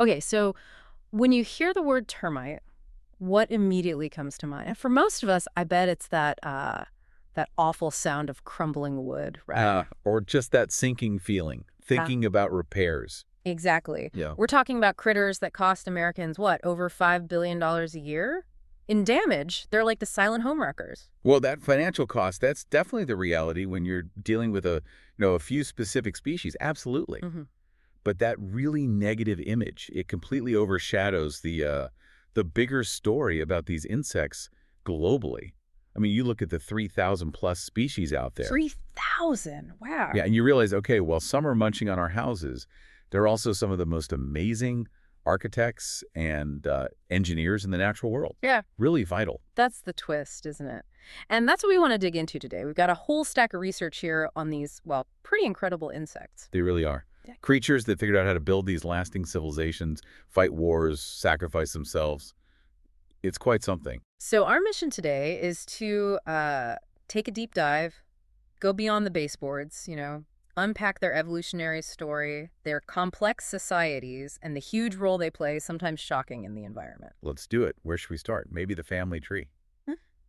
Okay, so when you hear the word termite, what immediately comes to mind? And for most of us, I bet it's that awful sound of crumbling wood, right? Or just that sinking feeling, Yeah. thinking about repairs. Exactly. Yeah. We're talking about critters that cost Americans, what, over $5 billion a year? In damage, they're like the silent home wreckers. Well, that financial cost, that's definitely the reality when you're dealing with a few specific species. Absolutely. Hmm. But that really negative image, it completely overshadows the bigger story about these insects globally. I mean, you look at the 3,000 plus species out there. 3,000. Wow. Yeah, and you realize, okay, well, some are munching on our houses. There are also some of the most amazing architects and engineers in the natural world. Yeah. Really vital. That's the twist, isn't it? And that's what we want to dig into today. We've got a whole stack of research here on these, well, pretty incredible insects. They really are. Yeah. Creatures that figured out how to build these lasting civilizations, fight wars, sacrifice themselves. It's quite something. So our mission today is to take a deep dive, go beyond the baseboards, unpack their evolutionary story, their complex societies, and the huge role they play, sometimes shocking, in the environment. Let's do it. Where should we start? Maybe the family tree,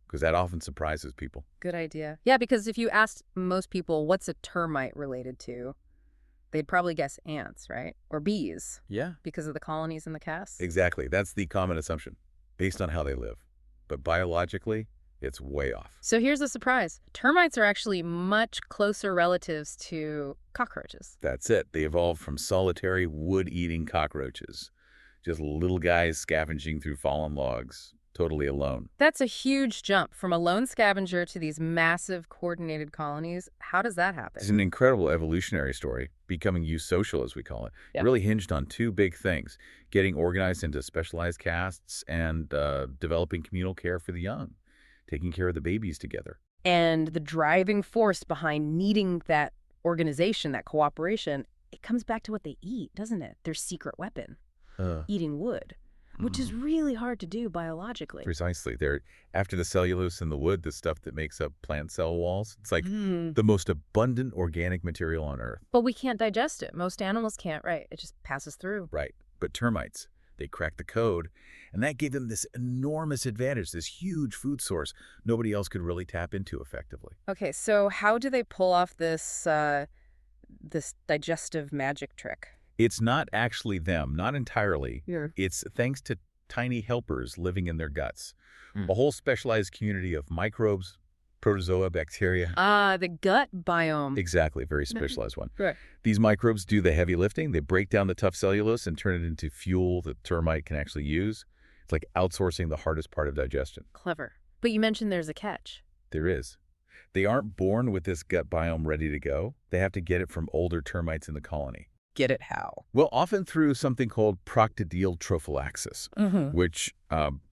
because that often surprises people. Good idea. Yeah, because if you asked most people what's a termite related to, they'd probably guess ants, right? Or bees, Yeah. because of the colonies in the casts. Exactly. That's the common assumption, based on how they live. But biologically, it's way off. So here's the surprise. Termites are actually much closer relatives to cockroaches. That's it. They evolved from solitary wood-eating cockroaches. Just little guys scavenging through fallen logs, totally alone. That's a huge jump from a lone scavenger to these massive coordinated colonies. How does that happen? It's an incredible evolutionary story, becoming eusocial, as we call it. Yeah. It really hinged on two big things, getting organized into specialized castes and developing communal care for the young, taking care of the babies together. And the driving force behind needing that organization, that cooperation, it comes back to what they eat, doesn't it? Their secret weapon, eating wood, which is really hard to do biologically. Precisely. They're after the cellulose in the wood, the stuff that makes up plant cell walls. It's like the most abundant organic material on Earth. But we can't digest it. Most animals can't, right? It just passes through. Right. But termites, they cracked the code, and that gave them this enormous advantage, this huge food source nobody else could really tap into effectively. Okay, so how do they pull off this digestive magic trick? It's not actually them, not entirely. Yeah. It's thanks to tiny helpers living in their guts. A whole specialized community of microbes, protozoa, bacteria. The gut biome. Exactly, very specialized one. Right. These microbes do the heavy lifting. They break down the tough cellulose and turn it into fuel that termite can actually use. It's like outsourcing the hardest part of digestion. Clever. But you mentioned there's a catch. There is. They aren't born with this gut biome ready to go. They have to get it from older termites in the colony. Get it how? Well, often through something called proctidial trophallaxis, which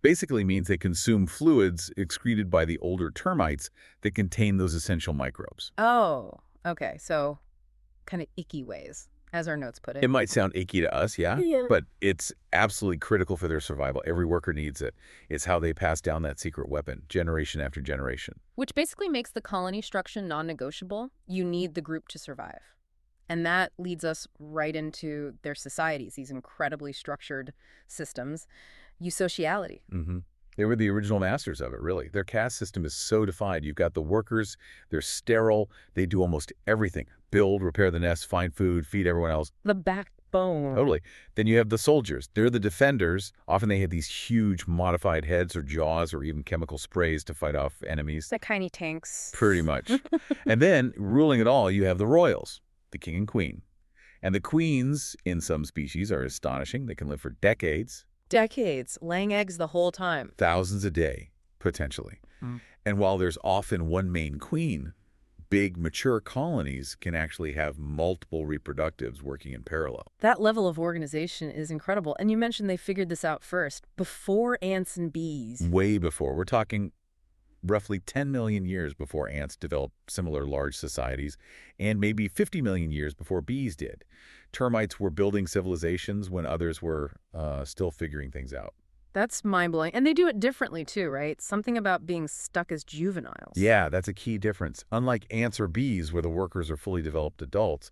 basically means they consume fluids excreted by the older termites that contain those essential microbes. Oh, okay. So kind of icky ways, as our notes put it. It might sound icky to us, yeah, but it's absolutely critical for their survival. Every worker needs it. It's how they pass down that secret weapon, generation after generation. Which basically makes the colony structure non-negotiable. You need the group to survive. And that leads us right into their societies, these incredibly structured systems. Eusociality. They were the original masters of it, really. Their caste system is so defined. You've got the workers, they're sterile, they do almost everything. Build, repair the nest, find food, feed everyone else. The backbone. Totally. Then you have the soldiers. They're the defenders. Often they have these huge modified heads or jaws or even chemical sprays to fight off enemies. The tiny tanks. Pretty much. And then, ruling it all, you have the royals, the king and queen. And the queens, in some species, are astonishing. They can live for decades. Decades, laying eggs the whole time. Thousands a day, potentially. And while there's often one main queen, big, mature colonies can actually have multiple reproductives working in parallel. That level of organization is incredible. And you mentioned they figured this out first, before ants and bees. Way before. We're talking roughly 10 million years before ants developed similar large societies, and maybe 50 million years before bees did. Termites were building civilizations when others were still figuring things out. That's mind-blowing. And they do it differently, too, right? Something about being stuck as juveniles. Yeah, that's a key difference. Unlike ants or bees, where the workers are fully developed adults,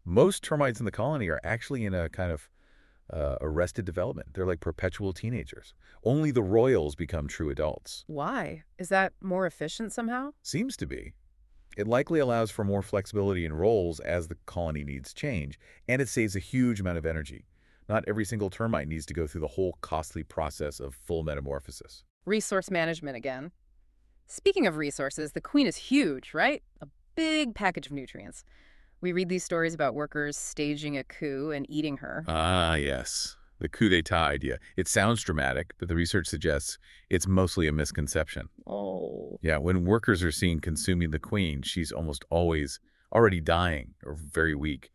most termites in the colony are actually in a kind of arrested development. They're like perpetual teenagers. Only the royals become true adults. Why? Is that more efficient somehow? Seems to be. It likely allows for more flexibility in roles as the colony needs change, and it saves a huge amount of energy. Not every single termite needs to go through the whole costly process of full metamorphosis. Resource management again. Speaking of resources, the queen is huge, right? A big package of nutrients. We read these stories about workers staging a coup and eating her. Ah, yes. The coup d'etat idea. It sounds dramatic, but the research suggests it's mostly a misconception. Oh. Yeah, when workers are seen consuming the queen, she's almost always already dying or very weak.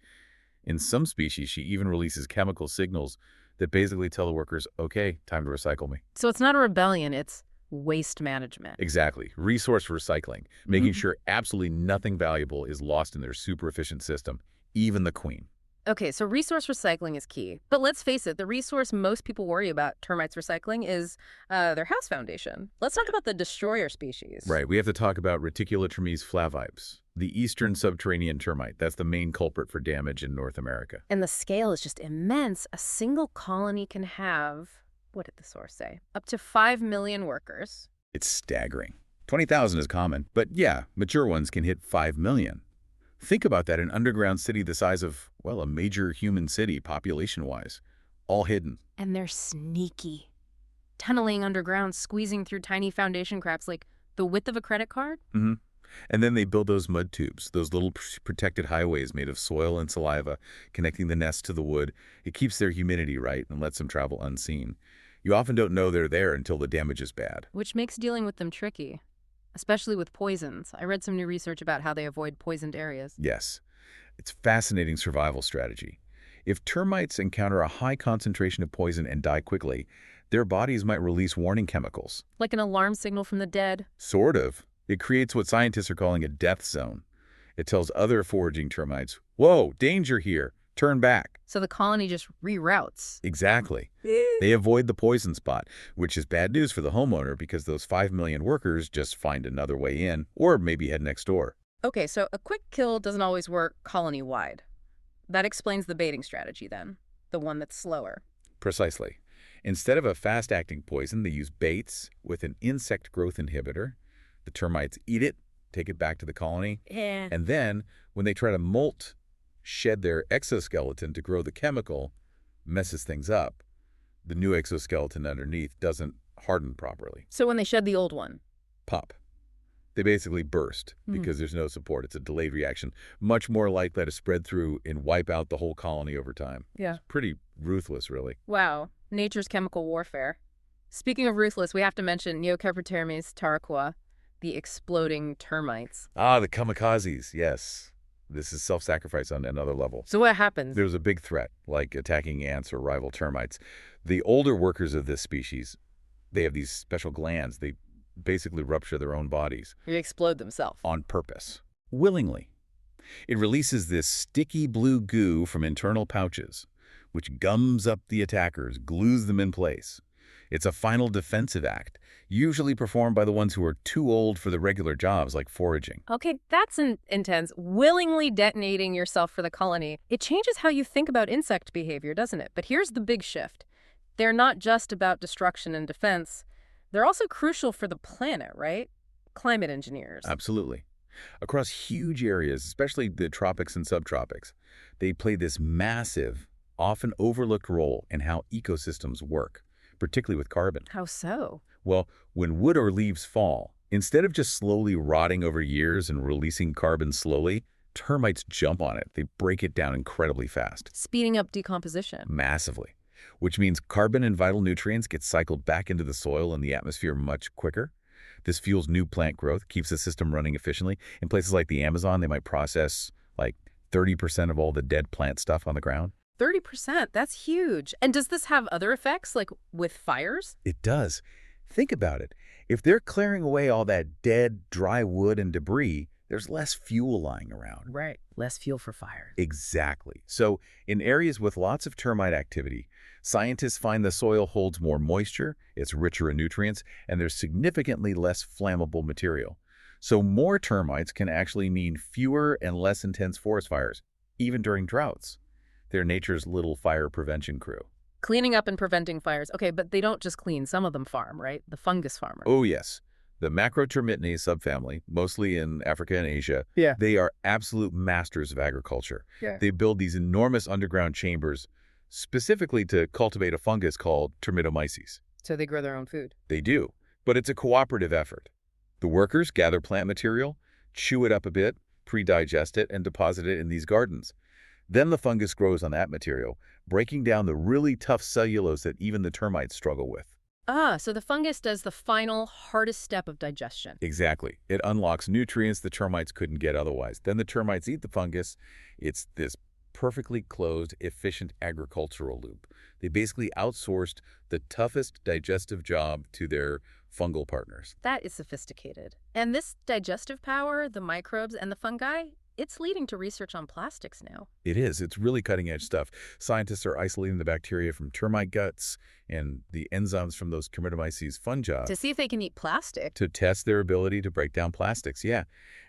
In some species, she even releases chemical signals that basically tell the workers, okay, time to recycle me. So it's not a rebellion, it's waste management. Exactly. Resource recycling, making sure absolutely nothing valuable is lost in their super efficient system, even the queen. Okay, so resource recycling is key. But let's face it, the resource most people worry about termites recycling is their house foundation. Let's talk about the destroyer species. Right. We have to talk about Reticulotermes flavipes, the eastern subterranean termite. That's the main culprit for damage in North America. And the scale is just immense. A single colony can have, what did the source say? Up to 5 million workers. It's staggering. 20,000 is common, but yeah, mature ones can hit 5 million. Think about that, an underground city the size of, well, a major human city population-wise, all hidden. And they're sneaky. Tunneling underground, squeezing through tiny foundation cracks like the width of a credit card. And then they build those mud tubes, those little protected highways made of soil and saliva, connecting the nest to the wood. It keeps their humidity right and lets them travel unseen. You often don't know they're there until the damage is bad. Which makes dealing with them tricky, especially with poisons. I read some new research about how they avoid poisoned areas. Yes, it's fascinating survival strategy. If termites encounter a high concentration of poison and die quickly, their bodies might release warning chemicals. Like an alarm signal from the dead. Sort of. It creates what scientists are calling a death zone. It tells other foraging termites, whoa, danger here, turn back. So the colony just reroutes. Exactly. They avoid the poison spot, which is bad news for the homeowner because those 5 million workers just find another way in or maybe head next door. Okay, so a quick kill doesn't always work colony-wide. That explains the baiting strategy then, the one that's slower. Precisely. Instead of a fast-acting poison, they use baits with an insect growth inhibitor. The termites eat it, take it back to the colony, and then when they try to molt, shed their exoskeleton to grow the chemical, messes things up. The new exoskeleton underneath doesn't harden properly. So when they shed the old one? Pop. They basically burst because there's no support. It's a delayed reaction, much more likely to spread through and wipe out the whole colony over time. Yeah. It's pretty ruthless, really. Wow, nature's chemical warfare. Speaking of ruthless, we have to mention Termites taraquoa, the exploding termites. Ah, the kamikazes, yes. This is self-sacrifice on another level. So what happens? There's a big threat, like attacking ants or rival termites. The older workers of this species, they have these special glands. They basically rupture their own bodies. They explode themselves. On purpose. Willingly. It releases this sticky blue goo from internal pouches, which gums up the attackers, glues them in place. It's a final defensive act, usually performed by the ones who are too old for the regular jobs like foraging. Okay, that's intense. Willingly detonating yourself for the colony. It changes how you think about insect behavior, doesn't it? But here's the big shift. They're not just about destruction and defense. They're also crucial for the planet, right? Climate engineers. Absolutely. Across huge areas, especially the tropics and subtropics, they play this massive, often overlooked role in how ecosystems work, particularly with carbon. How so? Well, when wood or leaves fall, instead of just slowly rotting over years and releasing carbon slowly, termites jump on it. They break it down incredibly fast. Speeding up decomposition. Massively. Which means carbon and vital nutrients get cycled back into the soil and the atmosphere much quicker. This fuels new plant growth, keeps the system running efficiently. In places like the Amazon, they might process like 30% of all the dead plant stuff on the ground. 30%, that's huge. And does this have other effects, like with fires? It does. Think about it. If they're clearing away all that dead, dry wood and debris, there's less fuel lying around. Right. Less fuel for fire. Exactly. So in areas with lots of termite activity, scientists find the soil holds more moisture, it's richer in nutrients, and there's significantly less flammable material. So more termites can actually mean fewer and less intense forest fires, even during droughts. They're nature's little fire prevention crew. Cleaning up and preventing fires. Okay, but they don't just clean. Some of them farm, right? The fungus farmer. Oh, yes. The Macrotermitinae subfamily, mostly in Africa and Asia, Yeah. they are absolute masters of agriculture. Yeah. They build these enormous underground chambers specifically to cultivate a fungus called Termitomyces. So they grow their own food. They do, but it's a cooperative effort. The workers gather plant material, chew it up a bit, pre-digest it, and deposit it in these gardens. Then the fungus grows on that material, breaking down the really tough cellulose that even the termites struggle with. Ah, so the fungus does the final, hardest step of digestion. Exactly. It unlocks nutrients the termites couldn't get otherwise. Then the termites eat the fungus. It's this perfectly closed, efficient agricultural loop. They basically outsourced the toughest digestive job to their fungal partners. That is sophisticated. And this digestive power, the microbes and the fungi, it's leading to research on plastics now. It is. It's really cutting-edge stuff. Scientists are isolating the bacteria from termite guts and the enzymes from those Termitomyces fungi To see if they can eat plastic. to test their ability to break down plastics, yeah.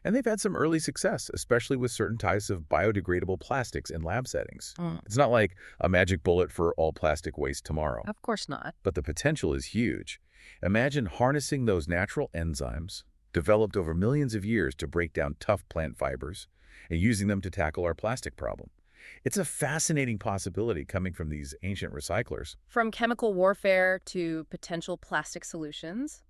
And they've had some early success, especially with certain types of biodegradable plastics in lab settings. It's not like a magic bullet for all plastic waste tomorrow, Of course not. but the potential is huge. Imagine harnessing those natural enzymes developed over millions of years to break down tough plant fibers and using them to tackle our plastic problem. It's a fascinating possibility coming from these ancient recyclers. From chemical warfare to potential plastic solutions.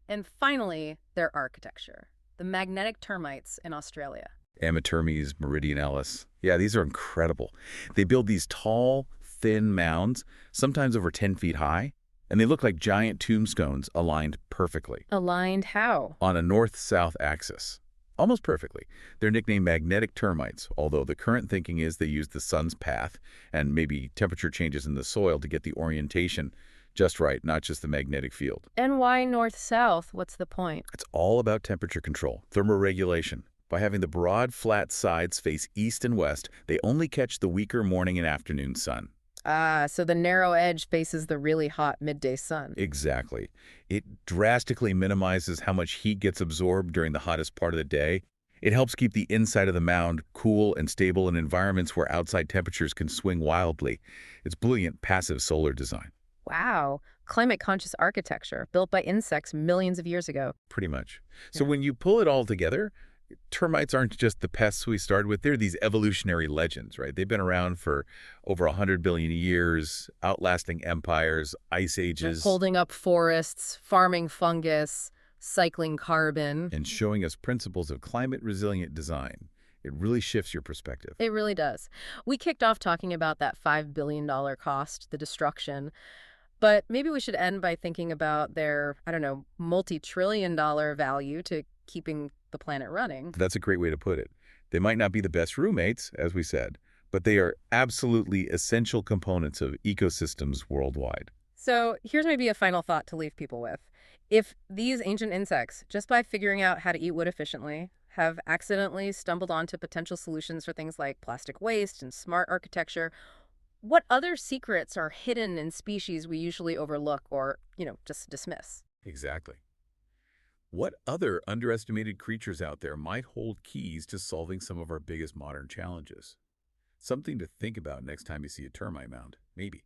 And finally, their architecture. The magnetic termites in Australia. Amitermes meridionalis. Yeah, these are incredible. They build these tall, thin mounds, sometimes over 10 feet high, and they look like giant tombstones aligned perfectly Aligned how? on a north-south axis. Almost perfectly. They're nicknamed magnetic termites, although the current thinking is they use the sun's path and maybe temperature changes in the soil to get the orientation just right, not just the magnetic field. And why north-south? What's the point? It's all about temperature control, thermoregulation. By having the broad, flat sides face east and west, they only catch the weaker morning and afternoon sun. Ah, so the narrow edge faces the really hot midday sun. Exactly. It drastically minimizes how much heat gets absorbed during the hottest part of the day. It helps keep the inside of the mound cool and stable in environments where outside temperatures can swing wildly. It's brilliant passive solar design. Wow. Climate-conscious architecture built by insects millions of years ago. Pretty much. So Yeah. when you pull it all together, termites aren't just the pests we started with. They're these evolutionary legends, right? They've been around for over 100 billion years, outlasting empires, ice ages, Holding up forests, farming fungus, cycling carbon. and showing us principles of climate-resilient design. It really shifts your perspective. It really does. We kicked off talking about that $5 billion cost, the destruction. But maybe we should end by thinking about their, I don't know, multi-trillion-dollar value to keeping the planet running. That's a great way to put it. They might not be the best roommates, as we said, but they are absolutely essential components of ecosystems worldwide. So here's maybe a final thought to leave people with. If these ancient insects, just by figuring out how to eat wood efficiently, have accidentally stumbled onto potential solutions for things like plastic waste and smart architecture, what other secrets are hidden in species we usually overlook or, just dismiss? Exactly. What other underestimated creatures out there might hold keys to solving some of our biggest modern challenges? Something to think about next time you see a termite mound, maybe.